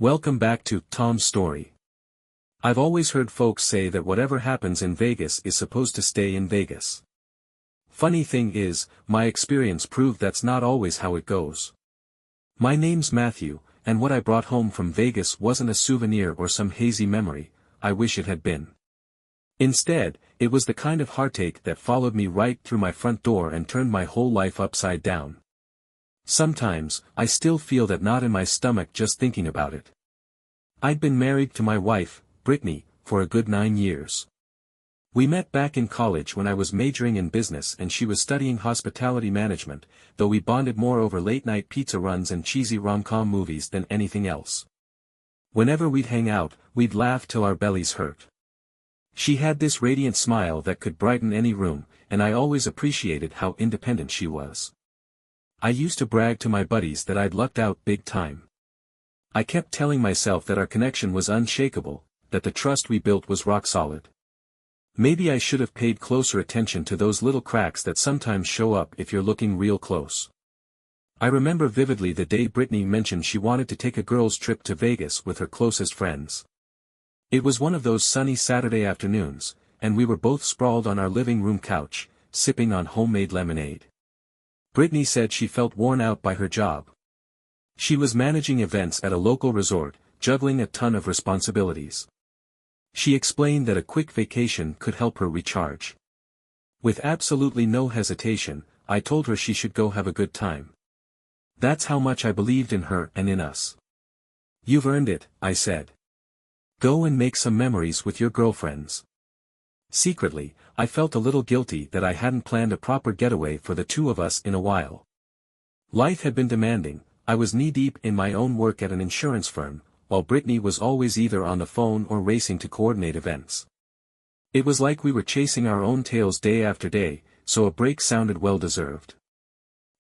Welcome back to Tom's Story. I've always heard folks say that whatever happens in Vegas is supposed to stay in Vegas. Funny thing is, my experience proved that's not always how it goes. My name's Matthew, and what I brought home from Vegas wasn't a souvenir or some hazy memory. I wish it had been. Instead, it was the kind of heartache that followed me right through my front door and turned my whole life upside down. Sometimes, I still feel that knot in my stomach just thinking about it. I'd been married to my wife, Brittany, for a good 9 years. We met back in college when I was majoring in business and she was studying hospitality management, though we bonded more over late-night pizza runs and cheesy rom-com movies than anything else. Whenever we'd hang out, we'd laugh till our bellies hurt. She had this radiant smile that could brighten any room, and I always appreciated how independent she was. I used to brag to my buddies that I'd lucked out big time. I kept telling myself that our connection was unshakable, that the trust we built was rock solid. Maybe I should have paid closer attention to those little cracks that sometimes show up if you're looking real close. I remember vividly the day Brittany mentioned she wanted to take a girls' trip to Vegas with her closest friends. It was one of those sunny Saturday afternoons, and we were both sprawled on our living room couch, sipping on homemade lemonade. Brittany said she felt worn out by her job. She was managing events at a local resort, juggling a ton of responsibilities. She explained that a quick vacation could help her recharge. With absolutely no hesitation, I told her she should go have a good time. That's how much I believed in her and in us. "You've earned it," I said. "Go and make some memories with your girlfriends." Secretly, I felt a little guilty that I hadn't planned a proper getaway for the two of us in a while. Life had been demanding. I was knee-deep in my own work at an insurance firm, while Brittany was always either on the phone or racing to coordinate events. It was like we were chasing our own tails day after day, so a break sounded well-deserved.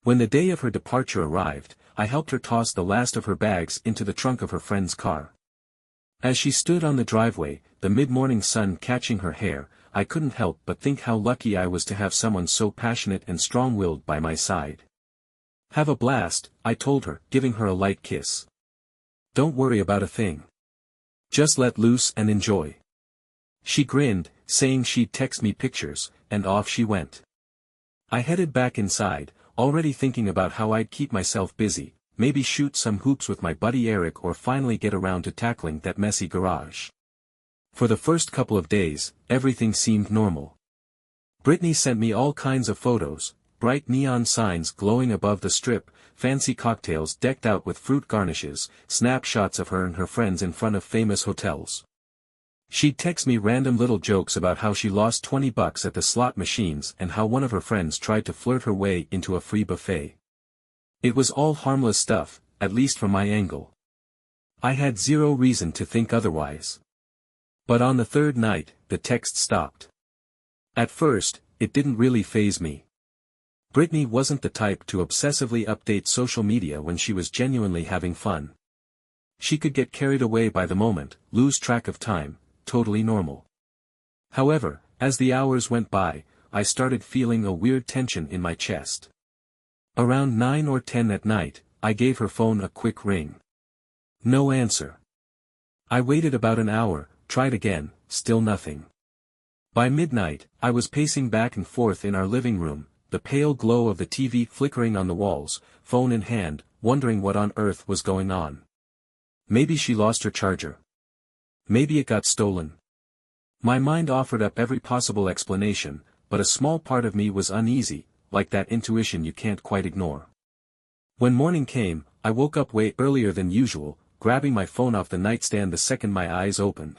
When the day of her departure arrived, I helped her toss the last of her bags into the trunk of her friend's car. As she stood on the driveway, the mid-morning sun catching her hair, I couldn't help but think how lucky I was to have someone so passionate and strong-willed by my side. "Have a blast," I told her, giving her a light kiss. "Don't worry about a thing. Just let loose and enjoy." She grinned, saying she'd text me pictures, and off she went. I headed back inside, already thinking about how I'd keep myself busy, maybe shoot some hoops with my buddy Eric or finally get around to tackling that messy garage. For the first couple of days, everything seemed normal. Brittany sent me all kinds of photos, bright neon signs glowing above the strip, fancy cocktails decked out with fruit garnishes, snapshots of her and her friends in front of famous hotels. She'd text me random little jokes about how she lost $20 at the slot machines and how one of her friends tried to flirt her way into a free buffet. It was all harmless stuff, at least from my angle. I had zero reason to think otherwise. But on the third night, the text stopped. At first, it didn't really faze me. Brittany wasn't the type to obsessively update social media when she was genuinely having fun. She could get carried away by the moment, lose track of time, totally normal. However, as the hours went by, I started feeling a weird tension in my chest. Around 9 or 10 at night, I gave her phone a quick ring. No answer. I waited about an hour, tried again, still nothing. By midnight, I was pacing back and forth in our living room, the pale glow of the TV flickering on the walls, phone in hand, wondering what on earth was going on. Maybe she lost her charger. Maybe it got stolen. My mind offered up every possible explanation, but a small part of me was uneasy, like that intuition you can't quite ignore. When morning came, I woke up way earlier than usual, grabbing my phone off the nightstand the second my eyes opened.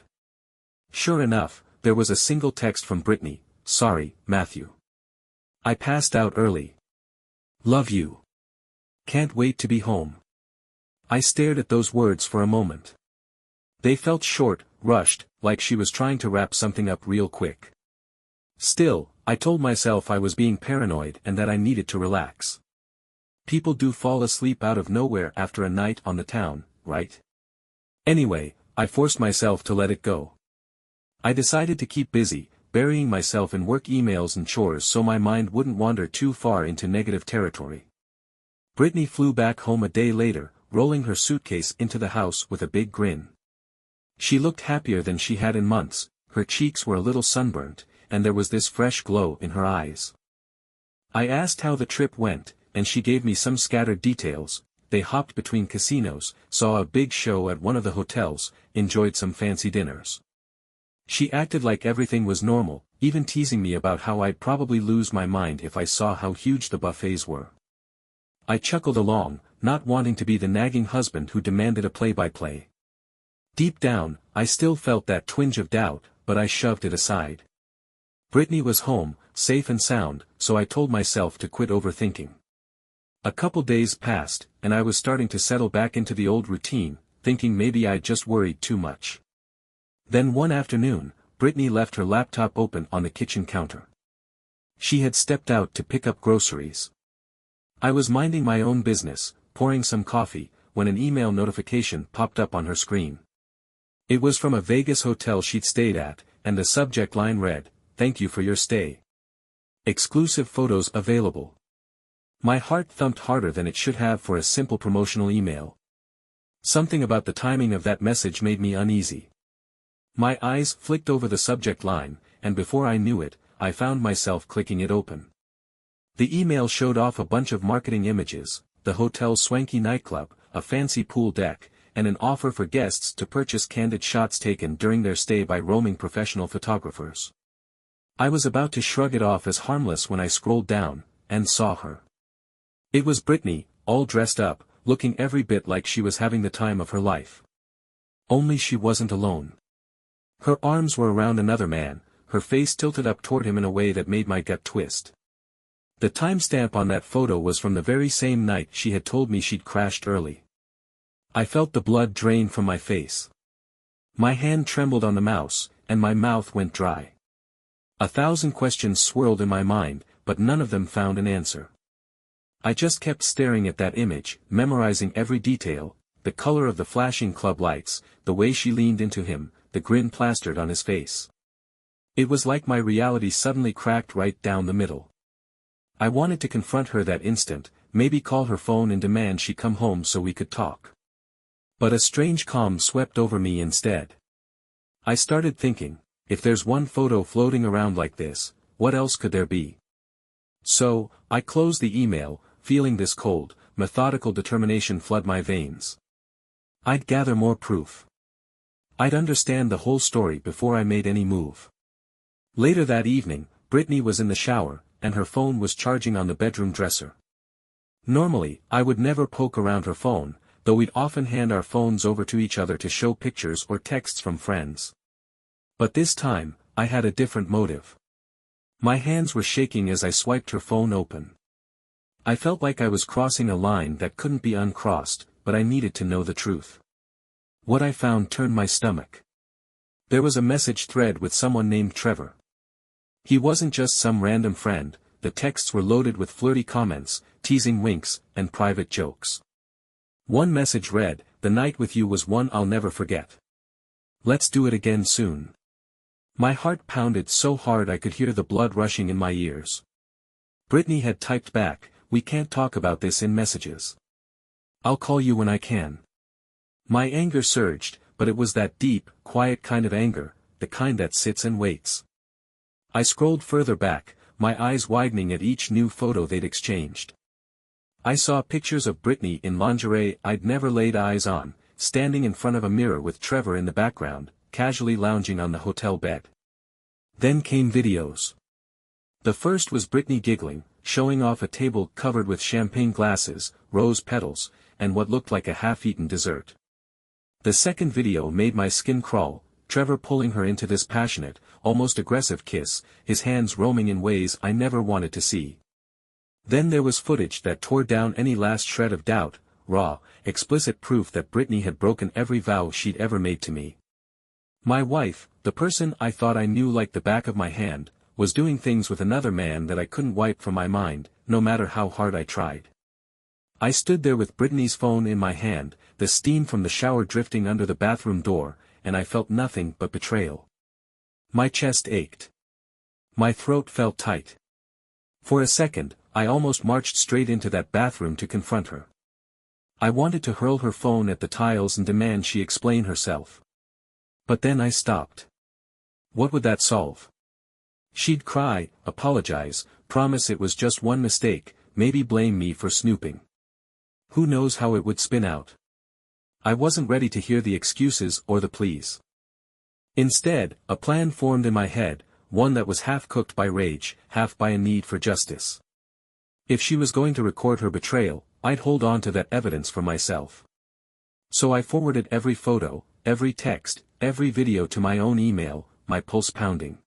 Sure enough, there was a single text from Brittany: "Sorry, Matthew. I passed out early. Love you. Can't wait to be home." I stared at those words for a moment. They felt short, rushed, like she was trying to wrap something up real quick. Still, I told myself I was being paranoid and that I needed to relax. People do fall asleep out of nowhere after a night on the town, right? Anyway, I forced myself to let it go. I decided to keep busy, burying myself in work emails and chores so my mind wouldn't wander too far into negative territory. Brittany flew back home a day later, rolling her suitcase into the house with a big grin. She looked happier than she had in months, her cheeks were a little sunburnt, and there was this fresh glow in her eyes. I asked how the trip went, and she gave me some scattered details. They hopped between casinos, saw a big show at one of the hotels, enjoyed some fancy dinners. She acted like everything was normal, even teasing me about how I'd probably lose my mind if I saw how huge the buffets were. I chuckled along, not wanting to be the nagging husband who demanded a play-by-play. Deep down, I still felt that twinge of doubt, but I shoved it aside. Brittany was home, safe and sound, so I told myself to quit overthinking. A couple days passed, and I was starting to settle back into the old routine, thinking maybe I'd just worried too much. Then one afternoon, Brittany left her laptop open on the kitchen counter. She had stepped out to pick up groceries. I was minding my own business, pouring some coffee, when an email notification popped up on her screen. It was from a Vegas hotel she'd stayed at, and the subject line read, "Thank you for your stay. Exclusive photos available." My heart thumped harder than it should have for a simple promotional email. Something about the timing of that message made me uneasy. My eyes flicked over the subject line, and before I knew it, I found myself clicking it open. The email showed off a bunch of marketing images, the hotel's swanky nightclub, a fancy pool deck, and an offer for guests to purchase candid shots taken during their stay by roaming professional photographers. I was about to shrug it off as harmless when I scrolled down, and saw her. It was Brittany, all dressed up, looking every bit like she was having the time of her life. Only she wasn't alone. Her arms were around another man, her face tilted up toward him in a way that made my gut twist. The timestamp on that photo was from the very same night she had told me she'd crashed early. I felt the blood drain from my face. My hand trembled on the mouse, and my mouth went dry. 1,000 questions swirled in my mind, but none of them found an answer. I just kept staring at that image, memorizing every detail, the color of the flashing club lights, the way she leaned into him, the grin plastered on his face. It was like my reality suddenly cracked right down the middle. I wanted to confront her that instant, maybe call her phone and demand she come home so we could talk. But a strange calm swept over me instead. I started thinking, if there's one photo floating around like this, what else could there be? So, I closed the email, feeling this cold, methodical determination flood my veins. I'd gather more proof. I'd understand the whole story before I made any move. Later that evening, Brittany was in the shower, and her phone was charging on the bedroom dresser. Normally, I would never poke around her phone, though we'd often hand our phones over to each other to show pictures or texts from friends. But this time, I had a different motive. My hands were shaking as I swiped her phone open. I felt like I was crossing a line that couldn't be uncrossed, but I needed to know the truth. What I found turned my stomach. There was a message thread with someone named Trevor. He wasn't just some random friend, the texts were loaded with flirty comments, teasing winks, and private jokes. One message read, "The night with you was one I'll never forget. Let's do it again soon." My heart pounded so hard I could hear the blood rushing in my ears. Brittany had typed back, "We can't talk about this in messages. I'll call you when I can." My anger surged, but it was that deep, quiet kind of anger, the kind that sits and waits. I scrolled further back, my eyes widening at each new photo they'd exchanged. I saw pictures of Brittany in lingerie I'd never laid eyes on, standing in front of a mirror with Trevor in the background, casually lounging on the hotel bed. Then came videos. The first was Brittany giggling, showing off a table covered with champagne glasses, rose petals, and what looked like a half-eaten dessert. The second video made my skin crawl, Trevor pulling her into this passionate, almost aggressive kiss, his hands roaming in ways I never wanted to see. Then there was footage that tore down any last shred of doubt, raw, explicit proof that Brittany had broken every vow she'd ever made to me. My wife, the person I thought I knew like the back of my hand, was doing things with another man that I couldn't wipe from my mind, no matter how hard I tried. I stood there with Brittany's phone in my hand, the steam from the shower drifting under the bathroom door, and I felt nothing but betrayal. My chest ached. My throat felt tight. For a second, I almost marched straight into that bathroom to confront her. I wanted to hurl her phone at the tiles and demand she explain herself. But then I stopped. What would that solve? She'd cry, apologize, promise it was just one mistake, maybe blame me for snooping. Who knows how it would spin out? I wasn't ready to hear the excuses or the pleas. Instead, a plan formed in my head, one that was half cooked by rage, half by a need for justice. If she was going to record her betrayal, I'd hold on to that evidence for myself. So I forwarded every photo, every text, every video to my own email, my pulse pounding.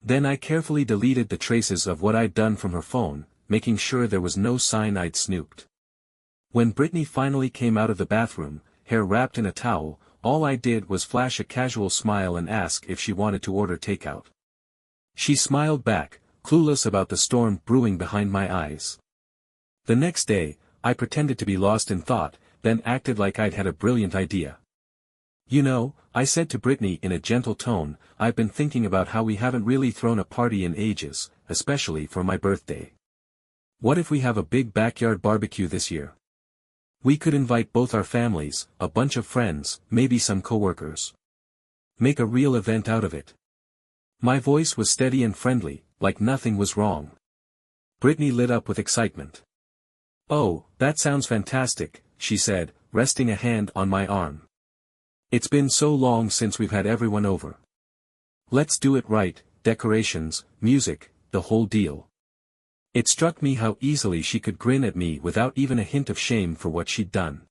Then I carefully deleted the traces of what I'd done from her phone, making sure there was no sign I'd snooped. When Brittany finally came out of the bathroom, hair wrapped in a towel, all I did was flash a casual smile and ask if she wanted to order takeout. She smiled back, clueless about the storm brewing behind my eyes. The next day, I pretended to be lost in thought, then acted like I'd had a brilliant idea. You know, I said to Brittany in a gentle tone, I've been thinking about how we haven't really thrown a party in ages, especially for my birthday. What if we have a big backyard barbecue this year? We could invite both our families, a bunch of friends, maybe some coworkers. Make a real event out of it. My voice was steady and friendly, like nothing was wrong. Brittany lit up with excitement. Oh, that sounds fantastic, she said, resting a hand on my arm. It's been so long since we've had everyone over. Let's do it right, decorations, music, the whole deal. It struck me how easily she could grin at me without even a hint of shame for what she'd done.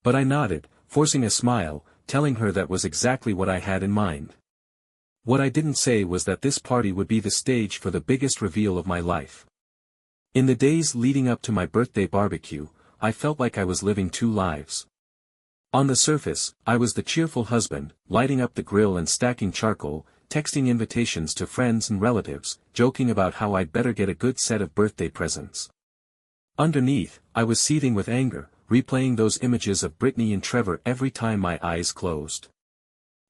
But I nodded, forcing a smile, telling her that was exactly what I had in mind. What I didn't say was that this party would be the stage for the biggest reveal of my life. In the days leading up to my birthday barbecue, I felt like I was living two lives. On the surface, I was the cheerful husband, lighting up the grill and stacking charcoal, texting invitations to friends and relatives, joking about how I'd better get a good set of birthday presents. Underneath, I was seething with anger, replaying those images of Brittany and Trevor every time my eyes closed.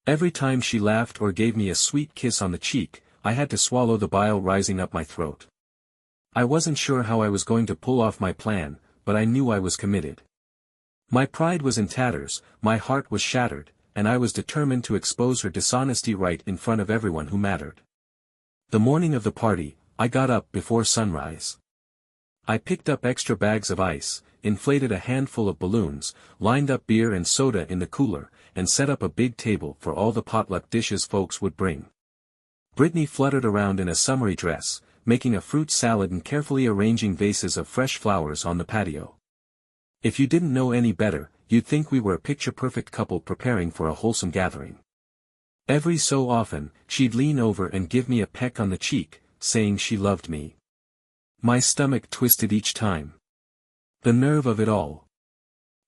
Every time she laughed or gave me a sweet kiss on the cheek, I had to swallow the bile rising up my throat. I wasn't sure how I was going to pull off my plan, but I knew I was committed. My pride was in tatters, my heart was shattered, and I was determined to expose her dishonesty right in front of everyone who mattered. The morning of the party, I got up before sunrise. I picked up extra bags of ice, inflated a handful of balloons, lined up beer and soda in the cooler, and set up a big table for all the potluck dishes folks would bring. Brittany fluttered around in a summery dress, making a fruit salad and carefully arranging vases of fresh flowers on the patio. If you didn't know any better, you'd think we were a picture-perfect couple preparing for a wholesome gathering. Every so often, she'd lean over and give me a peck on the cheek, saying she loved me. My stomach twisted each time. The nerve of it all.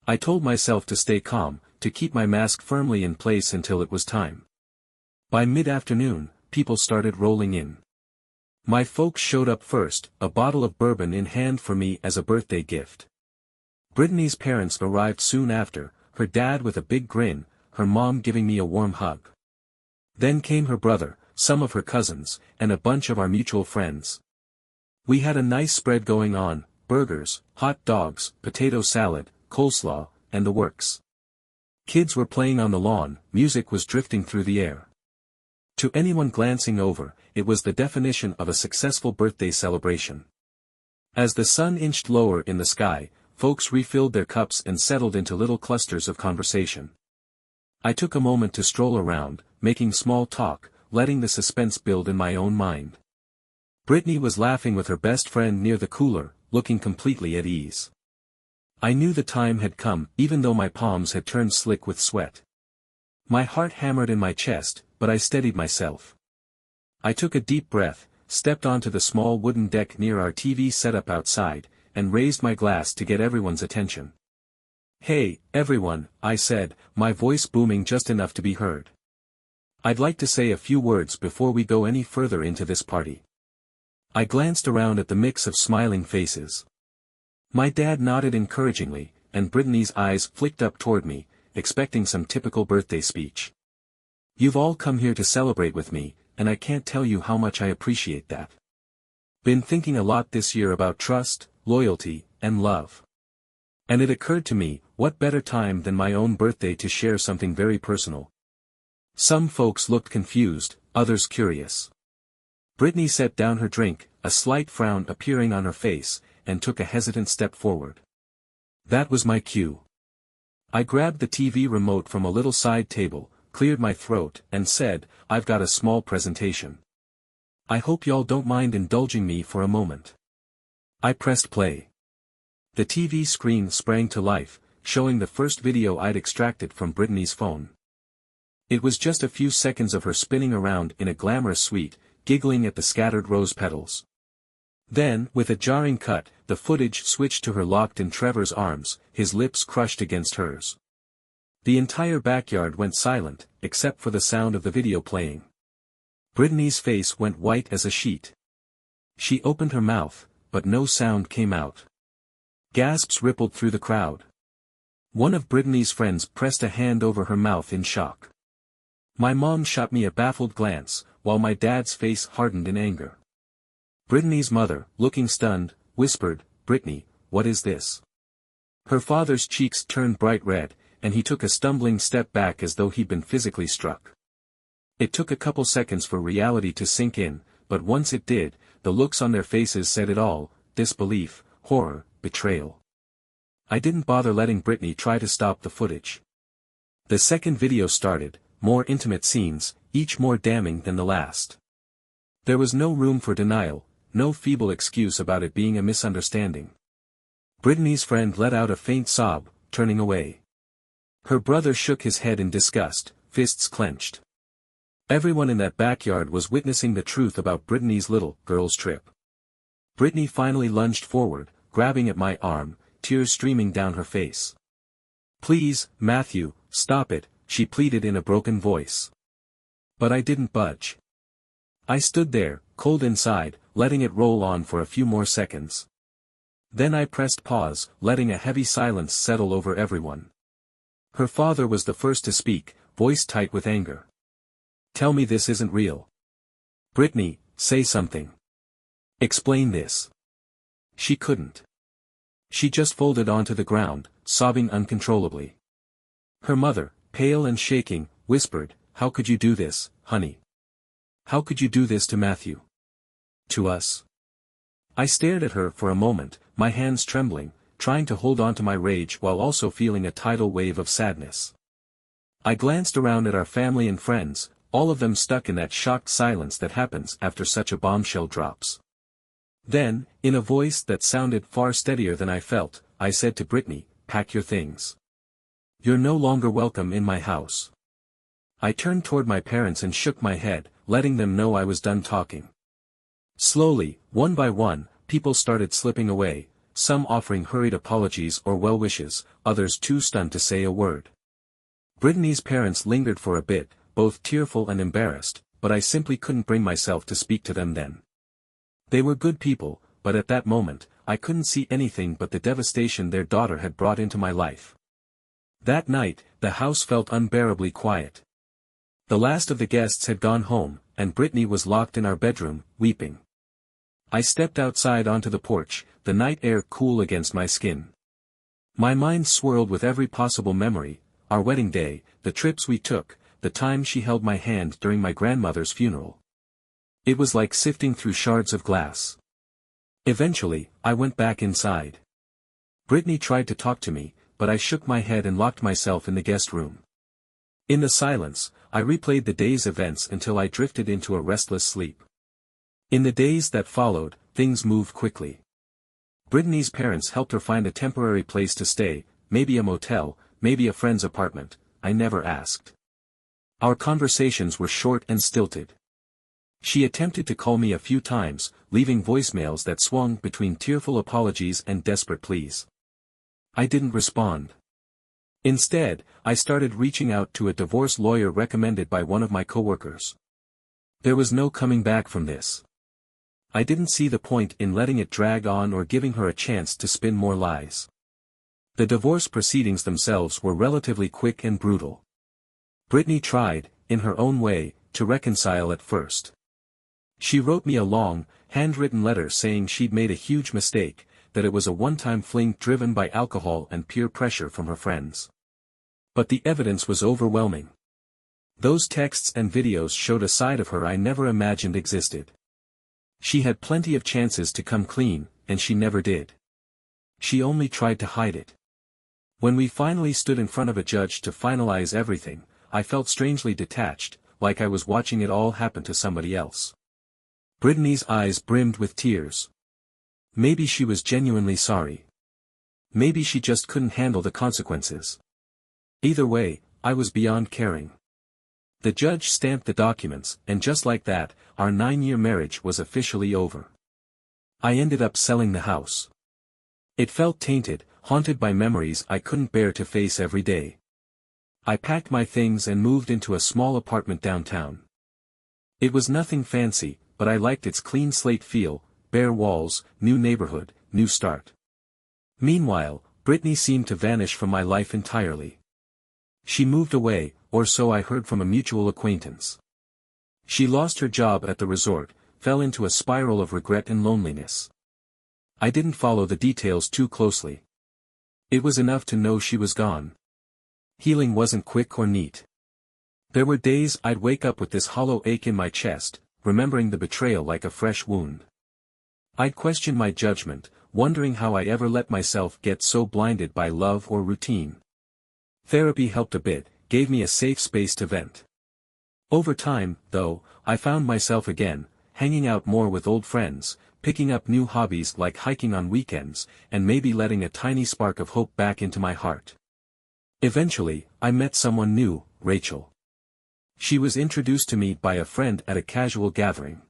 I told myself to stay calm, to keep my mask firmly in place until it was time. By mid-afternoon, people started rolling in. My folks showed up first, a bottle of bourbon in hand for me as a birthday gift. Brittany's parents arrived soon after, her dad with a big grin, her mom giving me a warm hug. Then came her brother, some of her cousins, and a bunch of our mutual friends. We had a nice spread going on, burgers, hot dogs, potato salad, coleslaw, and the works. Kids were playing on the lawn, music was drifting through the air. To anyone glancing over, it was the definition of a successful birthday celebration. As the sun inched lower in the sky, folks refilled their cups and settled into little clusters of conversation. I took a moment to stroll around, making small talk, letting the suspense build in my own mind. Brittany was laughing with her best friend near the cooler, looking completely at ease. I knew the time had come, even though my palms had turned slick with sweat. My heart hammered in my chest, but I steadied myself. I took a deep breath, stepped onto the small wooden deck near our TV setup outside, and raised my glass to get everyone's attention. Hey, everyone, I said, my voice booming just enough to be heard. I'd like to say a few words before we go any further into this party. I glanced around at the mix of smiling faces. My dad nodded encouragingly, and Brittany's eyes flicked up toward me, expecting some typical birthday speech. You've all come here to celebrate with me, and I can't tell you how much I appreciate that. Been thinking a lot this year about trust, loyalty, and love. And it occurred to me, what better time than my own birthday to share something very personal. Some folks looked confused, others curious. Brittany set down her drink, a slight frown appearing on her face, and took a hesitant step forward. That was my cue. I grabbed the TV remote from a little side table, cleared my throat, and said, "I've got a small presentation. I hope y'all don't mind indulging me for a moment." I pressed play. The TV screen sprang to life, showing the first video I'd extracted from Brittany's phone. It was just a few seconds of her spinning around in a glamorous suite, giggling at the scattered rose petals. Then, with a jarring cut, the footage switched to her locked in Trevor's arms, his lips crushed against hers. The entire backyard went silent, except for the sound of the video playing. Brittany's face went white as a sheet. She opened her mouth, but no sound came out. Gasps rippled through the crowd. One of Brittany's friends pressed a hand over her mouth in shock. My mom shot me a baffled glance, while my dad's face hardened in anger. Brittany's mother, looking stunned, whispered, "Brittany, what is this?" Her father's cheeks turned bright red, and he took a stumbling step back as though he'd been physically struck. It took a couple seconds for reality to sink in, but once it did, the looks on their faces said it all: disbelief, horror, betrayal. I didn't bother letting Brittany try to stop the footage. The second video started, more intimate scenes, each more damning than the last. There was no room for denial, no feeble excuse about it being a misunderstanding. Brittany's friend let out a faint sob, turning away. Her brother shook his head in disgust, fists clenched. Everyone in that backyard was witnessing the truth about Brittany's little girl's trip. Brittany finally lunged forward, grabbing at my arm, tears streaming down her face. "Please, Matthew, stop it," she pleaded in a broken voice. But I didn't budge. I stood there, cold inside, letting it roll on for a few more seconds. Then I pressed pause, letting a heavy silence settle over everyone. Her father was the first to speak, voice tight with anger. "Tell me this isn't real. Brittany, say something. Explain this." She couldn't. She just folded onto the ground, sobbing uncontrollably. Her mother, pale and shaking, whispered, "How could you do this, honey? How could you do this to Matthew? To us?" I stared at her for a moment, my hands trembling, trying to hold on to my rage while also feeling a tidal wave of sadness. I glanced around at our family and friends, all of them stuck in that shocked silence that happens after such a bombshell drops. Then, in a voice that sounded far steadier than I felt, I said to Brittany, "Pack your things. You're no longer welcome in my house." I turned toward my parents and shook my head, letting them know I was done talking. Slowly, one by one, people started slipping away, some offering hurried apologies or well wishes, others too stunned to say a word. Brittany's parents lingered for a bit, both tearful and embarrassed, but I simply couldn't bring myself to speak to them then. They were good people, but at that moment, I couldn't see anything but the devastation their daughter had brought into my life. That night, the house felt unbearably quiet. The last of the guests had gone home, and Brittany was locked in our bedroom, weeping. I stepped outside onto the porch, the night air cool against my skin. My mind swirled with every possible memory: our wedding day, the trips we took, the time she held my hand during my grandmother's funeral. It was like sifting through shards of glass. Eventually, I went back inside. Brittany tried to talk to me, but I shook my head and locked myself in the guest room. In the silence, I replayed the day's events until I drifted into a restless sleep. In the days that followed, things moved quickly. Brittany's parents helped her find a temporary place to stay, maybe a motel, maybe a friend's apartment. I never asked. Our conversations were short and stilted. She attempted to call me a few times, leaving voicemails that swung between tearful apologies and desperate pleas. I didn't respond. Instead, I started reaching out to a divorce lawyer recommended by one of my coworkers. There was no coming back from this. I didn't see the point in letting it drag on or giving her a chance to spin more lies. The divorce proceedings themselves were relatively quick and brutal. Brittany tried, in her own way, to reconcile at first. She wrote me a long, handwritten letter saying she'd made a huge mistake, that it was a one-time fling driven by alcohol and peer pressure from her friends. But the evidence was overwhelming. Those texts and videos showed a side of her I never imagined existed. She had plenty of chances to come clean, and she never did. She only tried to hide it. When we finally stood in front of a judge to finalize everything, I felt strangely detached, like I was watching it all happen to somebody else. Brittany's eyes brimmed with tears. Maybe she was genuinely sorry. Maybe she just couldn't handle the consequences. Either way, I was beyond caring. The judge stamped the documents, and just like that, our 9-year marriage was officially over. I ended up selling the house. It felt tainted, haunted by memories I couldn't bear to face every day. I packed my things and moved into a small apartment downtown. It was nothing fancy, but I liked its clean slate feel, bare walls, new neighborhood, new start. Meanwhile, Brittany seemed to vanish from my life entirely. She moved away, or so I heard from a mutual acquaintance. She lost her job at the resort, fell into a spiral of regret and loneliness. I didn't follow the details too closely. It was enough to know she was gone. Healing wasn't quick or neat. There were days I'd wake up with this hollow ache in my chest, remembering the betrayal like a fresh wound. I'd question my judgment, wondering how I ever let myself get so blinded by love or routine. Therapy helped a bit, gave me a safe space to vent. Over time, though, I found myself again, hanging out more with old friends, picking up new hobbies like hiking on weekends, and maybe letting a tiny spark of hope back into my heart. Eventually, I met someone new, Rachel. She was introduced to me by a friend at a casual gathering.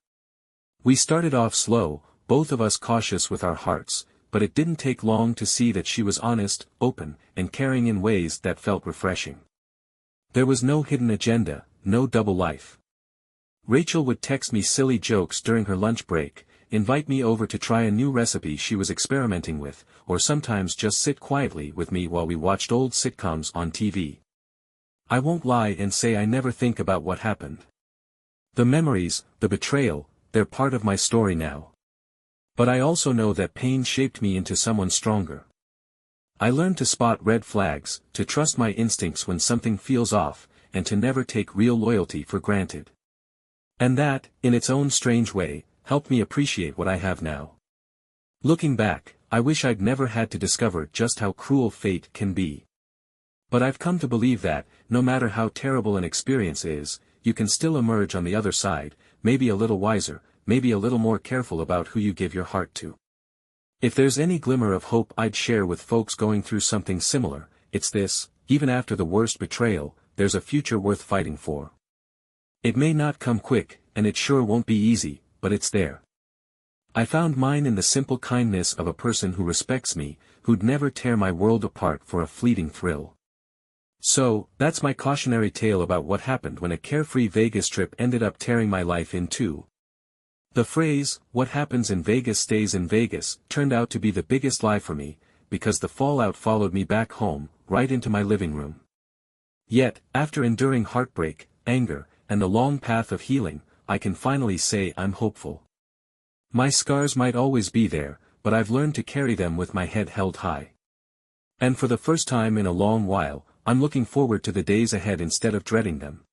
We started off slow, both of us cautious with our hearts, but it didn't take long to see that she was honest, open, and caring in ways that felt refreshing. There was no hidden agenda, no double life. Rachel would text me silly jokes during her lunch break, invite me over to try a new recipe she was experimenting with, or sometimes just sit quietly with me while we watched old sitcoms on TV. I won't lie and say I never think about what happened. The memories, the betrayal, they're part of my story now. But I also know that pain shaped me into someone stronger. I learned to spot red flags, to trust my instincts when something feels off, and to never take real loyalty for granted. And that, in its own strange way, helped me appreciate what I have now. Looking back, I wish I'd never had to discover just how cruel fate can be. But I've come to believe that, no matter how terrible an experience is, you can still emerge on the other side, maybe a little wiser, maybe a little more careful about who you give your heart to. If there's any glimmer of hope I'd share with folks going through something similar, it's this: even after the worst betrayal, there's a future worth fighting for. It may not come quick, and it sure won't be easy, but it's there. I found mine in the simple kindness of a person who respects me, who'd never tear my world apart for a fleeting thrill. So, that's my cautionary tale about what happened when a carefree Vegas trip ended up tearing my life in two. The phrase, "what happens in Vegas stays in Vegas," turned out to be the biggest lie for me, because the fallout followed me back home, right into my living room. Yet, after enduring heartbreak, anger, and the long path of healing, I can finally say I'm hopeful. My scars might always be there, but I've learned to carry them with my head held high. And for the first time in a long while, I'm looking forward to the days ahead instead of dreading them.